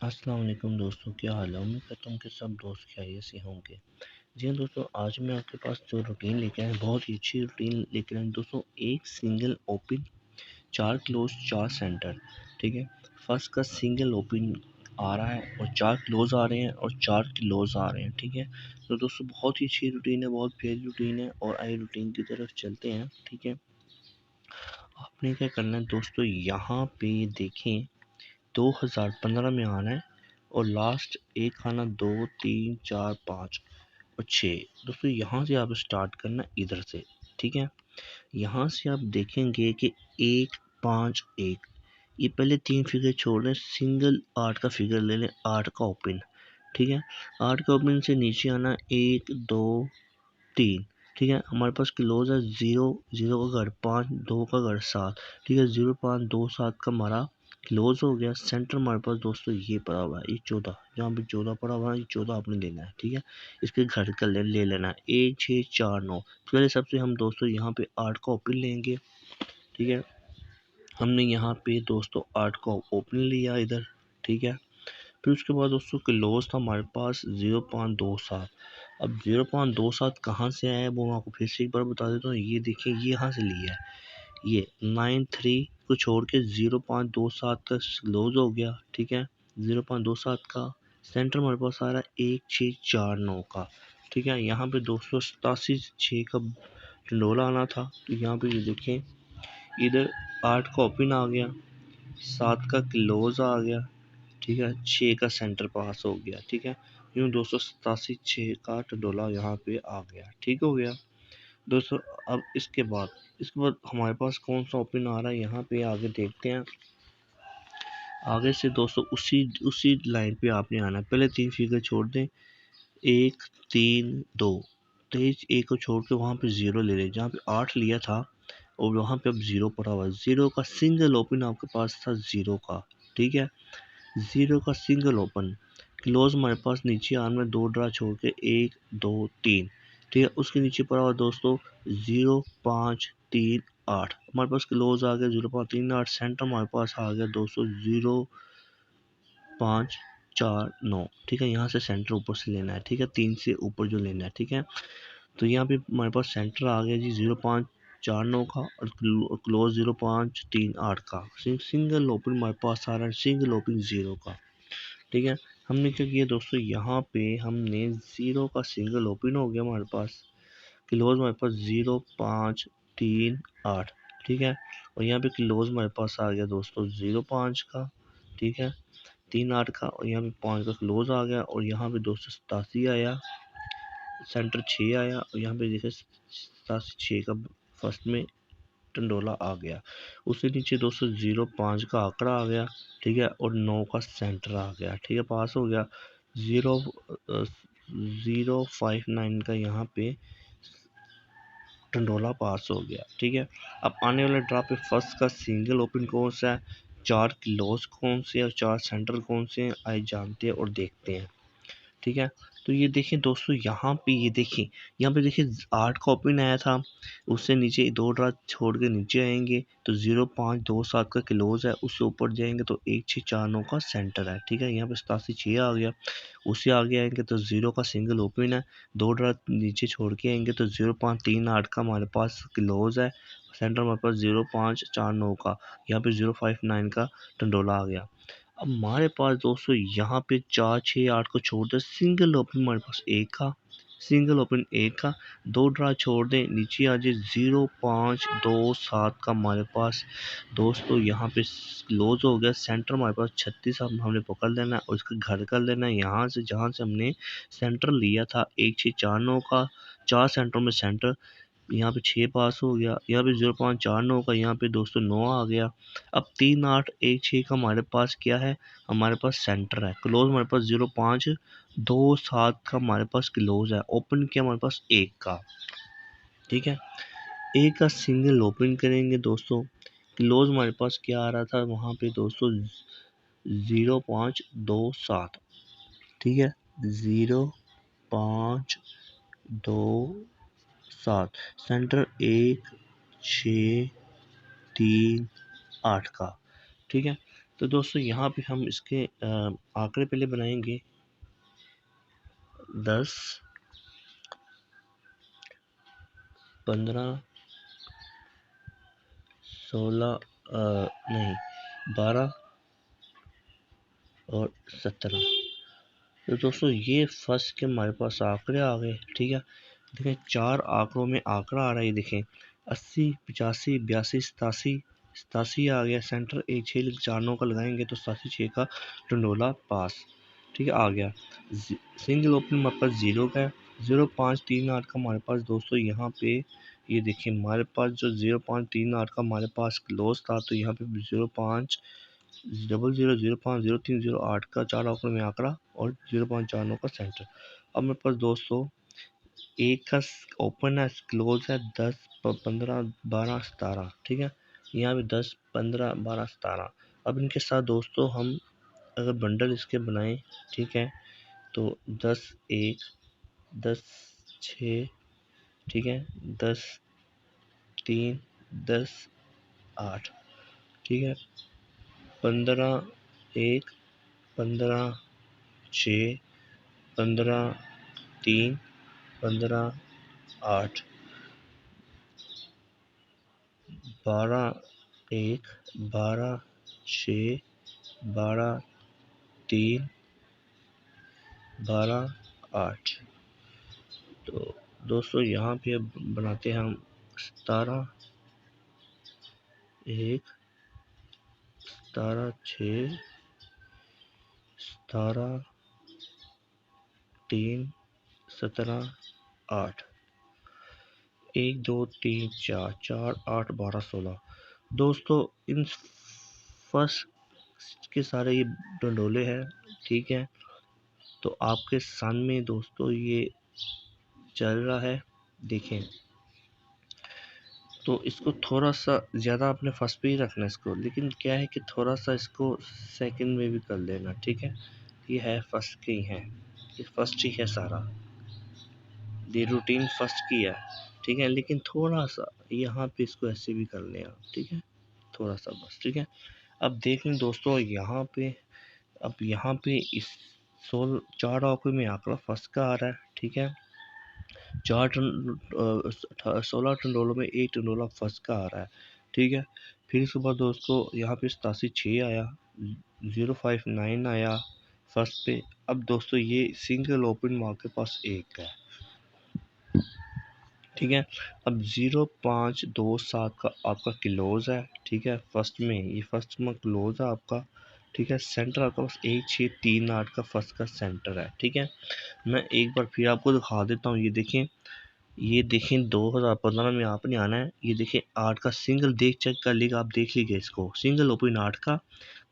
अस्सलाम वालेकुम दोस्तों, क्या हाल है। उम्मीद करता हूँ कि सब दोस्त खैरियत से होंगे। जी हाँ दोस्तों, आज मैं आपके पास जो रूटीन लेके आया, बहुत ही अच्छी रूटीन लेकर आया दोस्तों। एक सिंगल ओपन, 4 क्लोज, 4 सेंटर। ठीक है, फर्स्ट का सिंगल ओपन आ रहा है और 4 क्लोज आ रहे हैं और 4 क्लोज आ रहे हैं। ठीक है, तो दोस्तों बहुत ही अच्छी रूटीन है, बहुत प्यारी रूटीन है और आई रूटीन की तरफ चलते हैं। ठीक है, आपने क्या करना है दोस्तों, यहाँ पे देखें 2015 में आना है और लास्ट एक आना 2 3 4 5 और 6। दोस्तों यहाँ से आप स्टार्ट करना इधर से। ठीक है, यहाँ से आप देखेंगे कि 1 5 1, ये पहले 3 फिगर छोड़ दें, सिंगल 8 का फिगर ले लें, 8 का ओपन। ठीक है, 8 का ओपन से नीचे आना 1 2 3। ठीक है, हमारे पास क्लोज है 0 0 का घर 5 2 का घर 7। ठीक है, 0 5 2 7 का हमारा क्लोज हो गया। सेंटर हमारे पास दोस्तों ये पड़ा हुआ है, ये 14, जहाँ पे 14 पड़ा हुआ है, ये 14 आपने लेना है। ठीक है, इसके घर का ले लेना है 1 6 4 9। पहले सबसे हम दोस्तों यहाँ पे 8 का ओपन लेंगे। ठीक है, हमने यहाँ पे दोस्तों 8 का ओपन लिया इधर। ठीक है, फिर उसके बाद दोस्तों क्लोज था हमारे पास 0.27। अब 0.27 कहाँ से आया है वो मैं आपको फिर से एक बार बता देता हूँ। ये देखिए, ये यहाँ से लिया है, ये 93 को छोड़ के 0.27 का क्लोज हो गया। ठीक है, 0.27 का सेंटर हमारे पास आ रहा है 1649 का। ठीक है, यहाँ पे 287 का टंडोला आना था, तो यहाँ पे ये देखें, इधर 8 का ओपन आ गया, 7 का क्लोज आ गया। ठीक है, 6 का सेंटर पास हो गया। ठीक है, यूँ 287 का टडोला यहाँ पे आ गया। ठीक हो गया दोस्तों। अब इसके बाद हमारे पास कौन सा ओपन आ रहा है, यहाँ पे आगे देखते हैं। आगे से दोस्तों उसी उसी लाइन पे आपने आना है। पहले 3 फिगर छोड़ दें, 1 3 2। तो इस 1 को छोड़ के वहाँ पे 0 ले लें, जहाँ पे 8 लिया था और वहाँ पे अब 0 पड़ा हुआ है। 0 का सिंगल ओपन आपके पास था 0 का। ठीक है, 0 का सिंगल ओपन। क्लोज हमारे पास नीचे आर्म में 2 ड्रा छोड़ के 1 2 3। ठीक है, उसके नीचे पड़ा हुआ दोस्तों 0 5 3 8। हमारे पास क्लोज आ गया 0 5 3 8। सेंटर हमारे पास आ गया दोस्तों 0 5 4 9। ठीक है, यहाँ से सेंटर ऊपर से लेना है। ठीक है, 3 से ऊपर जो लेना है। ठीक है, तो यहाँ पे हमारे पास सेंटर आ गया जी 0 5 4 9 का और क्लोज 0 5 3 8 का। सिंगल ओपन हमारे पास आ रहा है, सिंगल ओपन 0 का। ठीक है, हमने क्या किया दोस्तों, यहाँ पे हमने 0 का सिंगल ओपन हो गया हमारे पास, क्लोज हमारे पास 0 5 3 8। ठीक है, और यहाँ पे क्लोज हमारे पास आ गया दोस्तों 0 5 का। ठीक है, 3 8 का, और यहाँ पे 5 का क्लोज आ गया और यहाँ पे 287 आया, सेंटर 6 आया और यहाँ पे देखिए 87 का फर्स्ट में टंडोला आ गया। उससे नीचे दोस्तों 0 5 का आंकड़ा आ गया। ठीक है, और 9 का सेंटर आ गया। ठीक है, पास हो गया। 0 059 का यहाँ पे टंडोला पास हो गया। ठीक है, अब आने वाले ड्रा पे फर्स्ट का सिंगल ओपन कौन सा है, 4 क्लोज कौन से और 4 सेंटर कौन से हैं, आइए जानते हैं और देखते हैं। ठीक है, तो ये देखें दोस्तों, यहाँ पे ये देखें, यहाँ पे देखिए 8 का ओपन आया था, उससे नीचे 2 ड्रा छोड़ के नीचे आएंगे तो 0 5 2 7 का क्लोज है, उससे ऊपर जाएंगे तो 1 6 4 9 का सेंटर है। ठीक है, यहाँ पे 87 आ गया। उससे आगे आएंगे तो 0 का सिंगल ओपन है, 2 ड्रा नीचे छोड़ के आएंगे तो 0 5 3 8 का हमारे पास क्लोज है। सेंटर हमारे पास 0 5 4 9 का, यहाँ पे 0 5 9 का टंडोला आ गया। अब हमारे पास दोस्तों यहाँ पे 4 6 8 को छोड़ दें, सिंगल ओपन हमारे पास 1 का, सिंगल ओपन 1 का, 2 ड्रा छोड़ दें, नीचे आ जाए 0 5 2 7 का हमारे पास दोस्तों यहाँ पे क्लोज हो गया। सेंटर हमारे पास 36 हमने पकड़ लेना है और इसका घर कर लेना है, यहाँ से जहाँ से हमने सेंटर लिया था 1 6 4 9 का, 4 सेंटर में सेंटर, यहाँ पे 6 पास हो गया। यहाँ पे 0 5 4 9 का, यहाँ पे दोस्तों 9 आ गया। अब 3 8 1 6 का हमारे पास क्या है, हमारे पास सेंटर है। क्लोज हमारे पास 0 5 2 7 का हमारे पास क्लोज है। ओपन किया हमारे पास 1 का। ठीक है, 1 का सिंगल ओपन करेंगे दोस्तों, क्लोज हमारे पास क्या आ रहा था वहाँ पे दोस्तों 0 5 2 7। ठीक है, 0 5 2 7, सेंटर 1 6 3 8 का। ठीक है, तो दोस्तों यहाँ पे हम इसके आंकड़े पहले बनाएंगे 10, 15, 16 नहीं 12 और 17। तो दोस्तों ये फर्स्ट के हमारे पास आंकड़े आ गए। ठीक है, देखें 4 आंकड़ों में आंकड़ा आ रहा है, देखें 80, 85, 82, 87, 87 आ गया। सेंटर एक 6 4 9 का लगाएंगे तो 87 6 का टंडोला पास। ठीक है, आ गया। सिंगल ओपन हमारे पास 0 का है। 0538 का हमारे पास दोस्तों यहाँ पे ये देखिए हमारे पास जो 0538 का हमारे पास क्लोज था, तो यहाँ पे 05 00 05 03 08 का 4 आंकड़ों में आंकड़ा और 0549 का सेंटर। अब मेरे पास दोस्तों एक का ओपन है, क्लोज है 10, 15, 12, 17। ठीक है, यहाँ पे 10, 15, 12, 17। अब इनके साथ दोस्तों हम अगर बंडल इसके बनाएं, ठीक है, तो 10 1, 10 6, ठीक है, 10 3, 10 8, ठीक है, 15 1, 15 6, 15 3, 15 8, 12 1, 12 6, 12 3, 12 8। तो दोस्तों यहाँ पे अब बनाते हैं हम 17 1, 17 6, 17 3, 17 8, 1 2 3 4, 4 8 12 16। दोस्तों इन फर्स्ट के सारे ये डंडोले हैं। ठीक है, तो आपके सामने दोस्तों ये चल रहा है, देखें। तो इसको थोड़ा सा ज़्यादा आपने फर्स्ट पे ही रखना है इसको, लेकिन क्या है कि थोड़ा सा इसको सेकंड में भी कर लेना। ठीक है, ये है फर्स्ट की है, ये फर्स्ट ही है सारा, ये रूटीन फर्स्ट की है। ठीक है, लेकिन थोड़ा सा यहाँ पे इसको ऐसे भी कर लें आप। ठीक है, थोड़ा सा बस। ठीक है, अब देख लें दोस्तों यहाँ पे, अब यहाँ पे इस 4 आंकड़ों में आंकड़ा फर्स्ट का आ रहा है। ठीक है, 16 टंडोलों में एक टंडोला फर्स्ट का आ रहा है। ठीक है, फिर उसके बाद दोस्तों यहाँ पे 87 6 आया, 059 आया फर्स्ट पे। अब दोस्तों ये सिंगल ओपन मार्क के पास एक है। ठीक है, अब 0527 का आपका क्लोज है। ठीक है, फर्स्ट में ये फर्स्ट में क्लोज है आपका। ठीक है, सेंटर आपका पास 1638 का फर्स्ट का सेंटर है। ठीक है, मैं एक बार फिर आपको दिखा देता हूँ। ये देखें 2015 में आपने आना है। ये देखें 8 का सिंगल देख चेक कर लीजिए, आप देख लीजिए इसको, सिंगल ओपन 8 का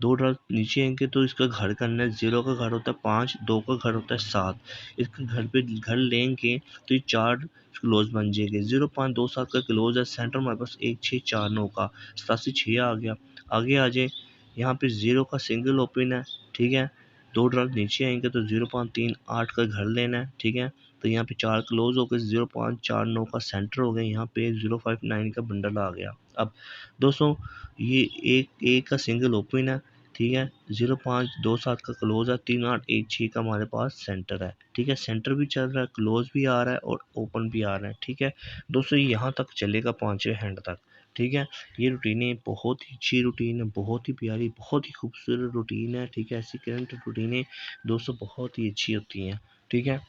2 ड्रॉप नीचे आएंगे तो इसका घर करना है। 0 का घर होता है 5, 2 का घर होता है 7। इसके घर पे घर लेंगे तो ये 4 क्लोज बन जाएंगे। 0527 का क्लोज है, सेंटर हमारे पास 1649 का 87 6 आ गया। आगे आ जाए, यहाँ पे 0 का सिंगल ओपन है। ठीक है, 2 ड्रॉप नीचे आएंगे तो 0538 का घर लेना है। ठीक है, तो यहाँ पे 4 क्लोज हो गए, 0549 का सेंटर हो गया, यहाँ पे 059 का बंडल आ गया। अब दोस्तों ये एक का सिंगल ओपन है। ठीक है, 0527 का क्लोज है, 3816 का हमारे पास सेंटर है। ठीक है, सेंटर भी चल रहा है, क्लोज भी आ रहा है और ओपन भी आ रहा है। ठीक है दोस्तों, ये यहाँ तक चलेगा 5वें हैंड तक। ठीक है, ये रूटीनें बहुत ही अच्छी रूटीन है, बहुत ही प्यारी, बहुत ही खूबसूरत रूटीन है। ठीक है, ऐसी करंट रूटीनें दोस्तों बहुत ही अच्छी होती हैं। ठीक है,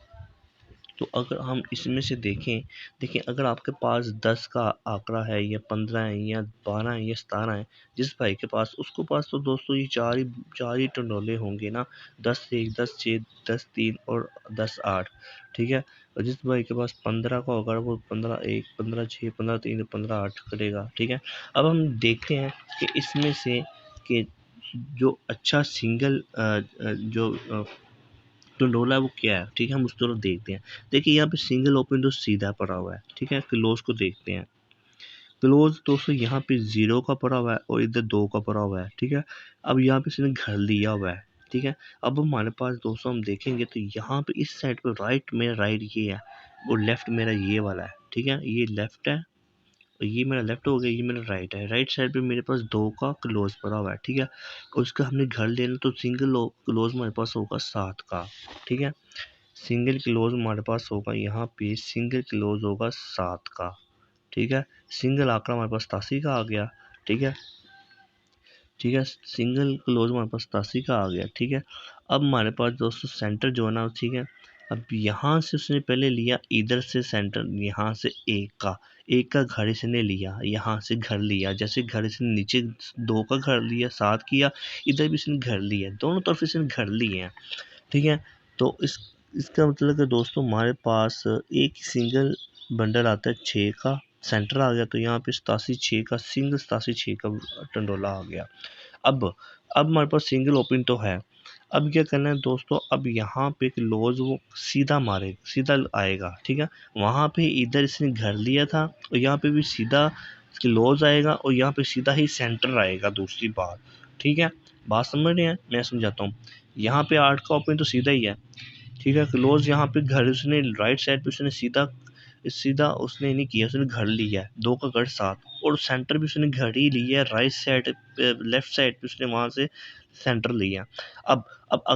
तो अगर हम इसमें से देखें अगर आपके पास 10 का आंकड़ा है या 15 है या 12 है या 17 है, जिस भाई के पास, उसको पास तो दोस्तों ये चार ही टंडोले होंगे ना, 10 1, 10 6, 10 3 और 10 8। ठीक है, और जिस भाई के पास 15 का होगा वो 15 1, 15 6, 15 3, 15 8 करेगा। ठीक है, अब हम देखते हैं कि इसमें से कि जो अच्छा सिंगल जो टंडोला है वो क्या है। ठीक है, हम उस तरफ देखते हैं। देखिए यहाँ पे सिंगल ओपन तो सीधा पड़ा हुआ है। ठीक है, क्लोज को देखते हैं। क्लोज दोस्तों यहाँ पे 0 का पड़ा हुआ है और इधर 2 का पड़ा हुआ है। ठीक है, अब यहाँ पे इसने घर लिया हुआ है। ठीक है, अब हमारे पास दोस्तों हम देखेंगे तो यहाँ पे इस साइड पे राइट मेरा राइट ये है और लेफ्ट मेरा ये वाला है। ठीक है, ये लेफ्ट है और ये मेरा लेफ्ट हो गया, ये मेरा राइट है। राइट साइड पे मेरे पास 2 का क्लोज पड़ा हुआ है, ठीक है। और उसका हमने घर लेना, तो सिंगल क्लोज हमारे पास होगा 7 का, ठीक है। सिंगल क्लोज हमारे पास होगा यहाँ पे, सिंगल क्लोज होगा 7 का, ठीक है। सिंगल आंकड़ा हमारे पास 87 का आ गया, ठीक है। ठीक है, सिंगल क्लोज हमारे पास 87 का आ गया, ठीक है। अब हमारे पास दोस्तों सेंटर जो है ना, ठीक है। अब यहाँ से उसने पहले लिया, इधर से सेंटर, यहाँ से एक का घर इसने लिया, यहाँ से घर लिया, जैसे घर इसने नीचे 2 का घर लिया, 7 किया, इधर भी इसने घर लिया, दोनों तरफ इसने घर लिए हैं, ठीक है। तो इसका मतलब है दोस्तों हमारे पास एक सिंगल बंडल आता है 6 का, सेंटर आ गया, तो यहाँ पे 87 6 का, सिंगल 87 6 का टंडोला आ गया। अब हमारे पास सिंगल ओपन तो है। अब क्या करना है दोस्तों, अब यहाँ पे एक लॉज वो सीधा आएगा, ठीक है। वहाँ पे इधर इसने घर लिया था, और यहाँ पे भी सीधा लॉज आएगा, और यहाँ पे सीधा ही सेंटर आएगा, दूसरी बात, ठीक है। बात समझ रहे हैं, मैं समझाता हूँ। यहाँ पे 8 का ओपन तो सीधा ही है, ठीक है। क्लोज यहाँ पे घर उसने राइट साइड पे उसने सीधा उसने नहीं किया, उसने घर लिया है, 2 का घर 7, और सेंटर भी उसने घर ही लिया है, राइट साइड लेफ्ट साइड पे उसने वहां से सेंटर लिया। अब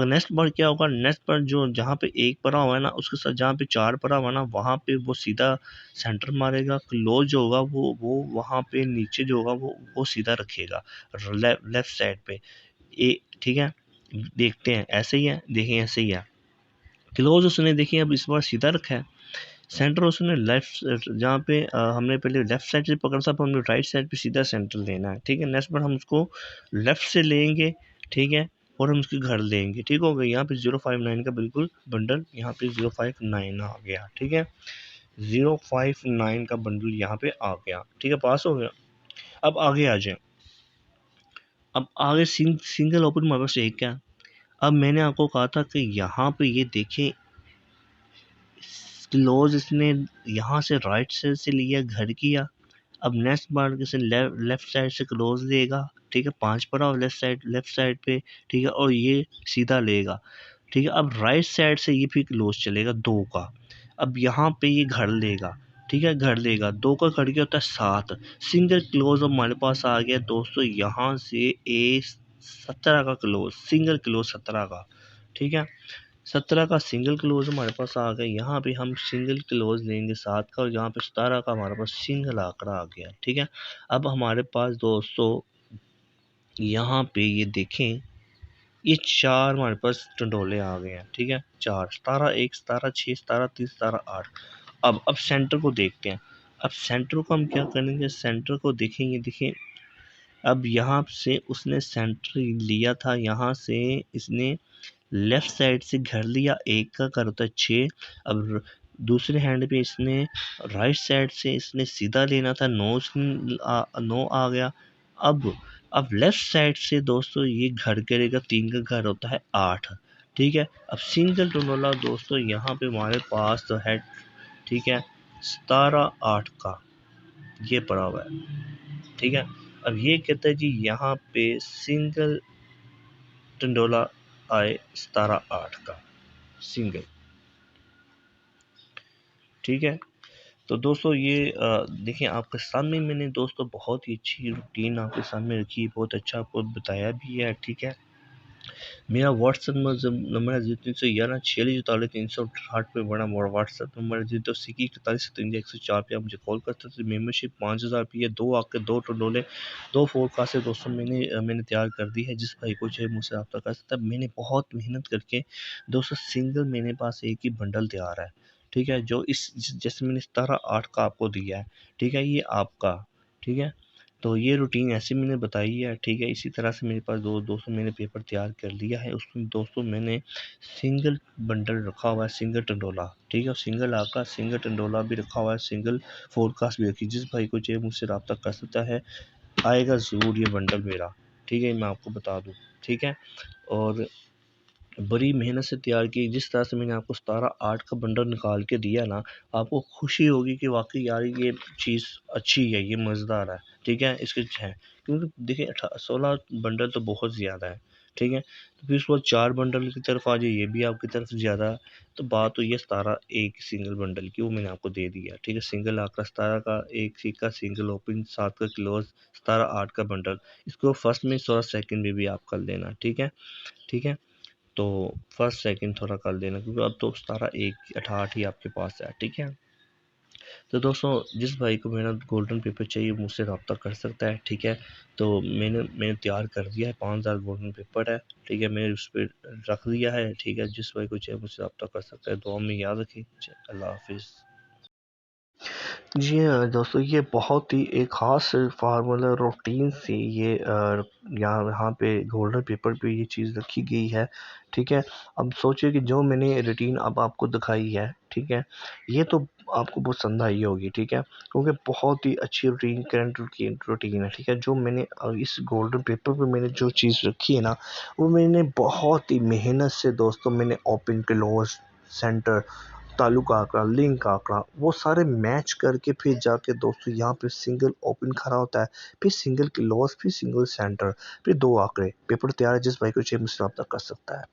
नेक्स्ट बार क्या होगा, नेक्स्ट बार जो जहाँ पे 1 पड़ा हुआ है ना, उसके साथ जहाँ पे 4 पड़ा हुआ है ना, वहाँ पे वो सीधा सेंटर मारेगा। क्लोज जो होगा वो वहाँ पे नीचे जो होगा वो सीधा रखेगा लेफ्ट साइड पे, ठीक है। देखते हैं, ऐसे ही है, देखें ऐसे ही है। क्लोज उसने देखिए अब इस बार सीधा रखा है, सेंटर उसने लेफ्ट, जहाँ पे हमने पहले लेफ्ट साइड से पकड़ा था, हमने राइट साइड पे सीधा सेंटर लेना है, ठीक है। नेक्स्ट बार हम उसको लेफ्ट से लेंगे, ठीक है, और हम उसके घर लेंगे, ठीक हो गया। यहाँ पे 059 का बिल्कुल बंडल, यहाँ पे 059 आ गया, ठीक है। 059 का बंडल यहाँ पे आ गया, ठीक है, पास हो गया। अब आगे आ जाए, अब आगे सिंगल ओपन हमारे पास एक क्या। अब मैंने आपको कहा था कि यहाँ पे ये देखें, क्लोज इसने यहाँ से राइट साइड से लिया, घर किया। अब नेक्स्ट बार किसी लेफ्ट साइड से क्लोज लेगा, ठीक है, 5 पड़ा और लेफ्ट साइड पे, ठीक है, और ये सीधा लेगा, ठीक है। अब राइट साइड से ये फिर क्लोज चलेगा 2 का। अब यहाँ पे ये घर लेगा, ठीक है, घर लेगा, 2 का घर क्या होता है 7, सिंगल क्लोज हमारे पास आ गया दोस्तों, यहाँ से ए 17 का क्लोज, सिंगल क्लोज 17 का, ठीक है। 17 का सिंगल क्लोज हमारे पास आ गया। यहाँ पे हम सिंगल क्लोज लेंगे 7 का, और यहाँ पे 17 का हमारे पास सिंगल आंकड़ा आ गया, ठीक है। अब हमारे पास दोस्तों यहाँ पे ये देखें, ये 4 हमारे पास टंडोले आ गए हैं, ठीक है। 4, 17 1, 17 6, 17 3, 17 8। अब सेंटर को देखते हैं। अब सेंटर को हम क्या करेंगे, सेंटर को देखेंगे, देखें। अब यहाँ से उसने सेंटर लिया था, यहाँ से इसने लेफ्ट साइड से घर लिया, 1 का घर होता है 6। अब दूसरे हैंड पे इसने राइट साइड से इसने सीधा लेना था, 9 आ गया। अब लेफ्ट साइड से दोस्तों ये घर करेगा, 3 का घर होता है 8, ठीक है। अब सिंगल टोनोला दोस्तों यहाँ पे हमारे पास तो है, ठीक है, 17 8 का ये पड़ा हुआ है, ठीक है। अब ये कहता है जी यहाँ पे सिंगल टंडोला आए 17 8 का सिंगल, ठीक है। तो दोस्तों ये देखिए आपके सामने मैंने दोस्तों बहुत ही अच्छी रूटीन आपके सामने रखी, बहुत अच्छा आपको बताया भी है, ठीक है। मेरा व्हाट्सएप नंबर है 0311 46 44 360 पे बड़ा व्हाट्सएप नंबर है 0341 पे आप मुझे कॉल कर सकते। मेम्बरशिप 5000 रुपये, 2 टोलोले 2 फोरकास्ट से दोस्तों मैंने तैयार कर दी है। जिस भाई को चाहे मुझसे रब्ता कर सकता है। मैंने बहुत मेहनत करके दोस्तों सिंगल मेरे पास एक ही बंडल तैयार है, ठीक है, जो जैसे मैंने 17 8 का आपको दिया है, ठीक है, ये आपका, ठीक है। तो ये रूटीन ऐसे मैंने बताई है, ठीक है। इसी तरह से मेरे पास दोस्तों मैंने पेपर तैयार कर लिया है, उसमें दोस्तों मैंने सिंगल बंडल रखा हुआ है, सिंगल टंडोला, ठीक है, सिंगल आका, सिंगल टंडोला भी रखा हुआ है, सिंगल फोरकास्ट भी रखी। जिस भाई को चाहिए मुझसे रब्ता कर सकता है, आएगा ज़रूर ये बंडल मेरा, ठीक है, मैं आपको बता दूँ, ठीक है। और बड़ी मेहनत से तैयार की, जिस तरह से मैंने आपको 17 8 का बंडल निकाल के दिया ना, आपको खुशी होगी कि वाकई यार ये चीज़ अच्छी है, ये मज़ेदार है, ठीक है, इसके हैं। क्योंकि देखिए 16 बंडल तो बहुत ज़्यादा है, ठीक है। तो फिर उसके बाद 4 बंडल की तरफ आ जाइए, ये भी आपकी तरफ ज़्यादा है। तो बात हुई है 17 एक सिंगल बंडल की, वो मैंने आपको दे दिया, ठीक है। सिंगल आपका 17 का एक का सिंगल ओपन, 7 का क्लोज, 17 8 का बंडल। इसको फर्स्ट में थोड़ा सेकंड में भी आप कर लेना, ठीक है, ठीक है। तो फर्स्ट सेकंड थोड़ा कर देना, क्योंकि अब तो 17 एक 18 ही आपके पास है, ठीक है। तो दोस्तों जिस भाई को मेरा गोल्डन पेपर चाहिए मुझसे रब्ता कर सकता है, ठीक है। तो मैंने तैयार कर दिया है, 5000 गोल्डन पेपर है, ठीक है, मैंने उस पर रख दिया है, ठीक है। जिस भाई को चाहिए मुझसे रब्ता कर सकता है। दुआ में याद रखिए। अल्लाह हाफिज़। जी हाँ दोस्तों, ये बहुत ही एक ख़ास फार्मूला रूटीन से ये यहाँ पे गोल्डन पेपर पे ये चीज़ रखी गई है, ठीक है। अब सोचिए कि जो मैंने रूटीन अब आपको दिखाई है, ठीक है, ये तो आपको पसंद आई होगी, ठीक है, क्योंकि बहुत ही अच्छी रूटीन करंट रूटीन है, ठीक है। जो मैंने इस गोल्डन पेपर पे मैंने जो चीज़ रखी है ना, वो मैंने बहुत ही मेहनत से दोस्तों मैंने ओपन क्लोज सेंटर ताल्लुक आंकड़ा, लिंक आंकड़ा, वो सारे मैच करके फिर जाके दोस्तों यहाँ पे सिंगल ओपन खड़ा होता है, फिर सिंगल क्लोज, फिर सिंगल सेंटर, फिर 2 आंकड़े। पेपर तैयार है, जिस भाई को चाहिए मुझसे रब्ता कर सकता है।